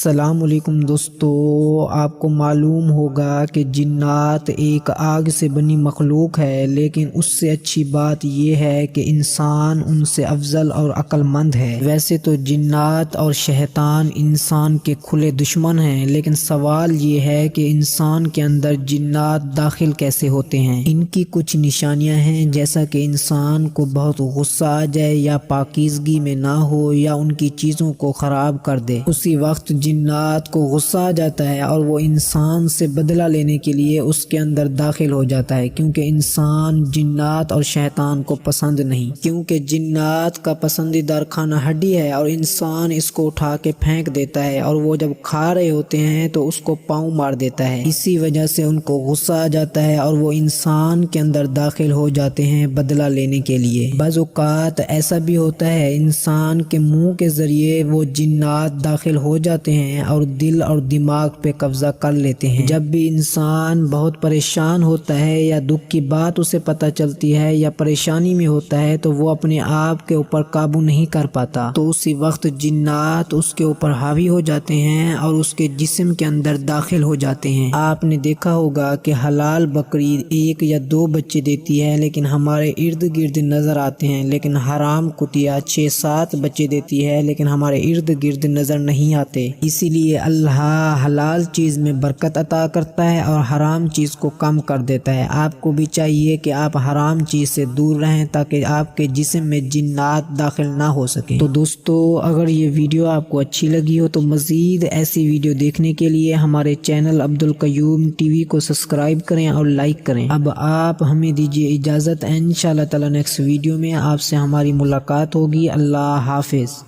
السلام علیکم دوستو، آپ کو معلوم ہوگا کہ جنات ایک آگ سے بنی مخلوق ہے، لیکن اس سے اچھی بات یہ ہے کہ انسان ان سے افضل اور عقل مند ہے۔ ویسے تو جنات اور شیطان انسان کے کھلے دشمن ہیں، لیکن سوال یہ ہے کہ انسان کے اندر جنات داخل کیسے ہوتے ہیں۔ ان کی کچھ نشانیاں ہیں، جیسا کہ انسان کو بہت غصہ آ جائے یا پاکیزگی میں نہ ہو یا ان کی چیزوں کو خراب کر دے، اسی وقت جنات کو غصہ آ جاتا ہے اور وہ انسان سے بدلہ لینے کے لیے اس کے اندر داخل ہو جاتا ہے، کیونکہ انسان جنات اور شیطان کو پسند نہیں، کیونکہ جنات کا پسندیدہ کھانا ہڈی ہے اور انسان اس کو اٹھا کے پھینک دیتا ہے، اور وہ جب کھا رہے ہوتے ہیں تو اس کو پاؤں مار دیتا ہے۔ اسی وجہ سے ان کو غصہ آ جاتا ہے اور وہ انسان کے اندر داخل ہو جاتے ہیں بدلہ لینے کے لیے۔ بعض اوقات ایسا بھی ہوتا ہے انسان کے منہ کے ذریعے وہ جنات داخل ہو جاتے ہیں اور دل اور دماغ پہ قبضہ کر لیتے ہیں۔ جب بھی انسان بہت پریشان ہوتا ہے یا دکھ کی بات اسے پتہ چلتی ہے یا پریشانی میں ہوتا ہے تو وہ اپنے آپ کے اوپر قابو نہیں کر پاتا، تو اسی وقت جنات اس کے اوپر حاوی ہو جاتے ہیں اور اس کے جسم کے اندر داخل ہو جاتے ہیں۔ آپ نے دیکھا ہوگا کہ حلال بکری 1 یا 2 بچے دیتی ہے لیکن ہمارے ارد گرد نظر آتے ہیں، لیکن حرام کتیا 6-7 بچے دیتی ہے لیکن ہمارے ارد گرد نظر نہیں آتے۔ اسی لیے اللہ حلال چیز میں برکت عطا کرتا ہے اور حرام چیز کو کم کر دیتا ہے۔ آپ کو بھی چاہیے کہ آپ حرام چیز سے دور رہیں تاکہ آپ کے جسم میں جنات داخل نہ ہو سکیں۔ تو دوستو، اگر یہ ویڈیو آپ کو اچھی لگی ہو تو مزید ایسی ویڈیو دیکھنے کے لیے ہمارے چینل عبدالقیوم ٹی وی کو سبسکرائب کریں اور لائک کریں۔ اب آپ ہمیں دیجیے اجازت، انشاءاللہ تعالی نیکسٹ ویڈیو میں آپ سے ہماری ملاقات ہوگی۔ اللہ حافظ۔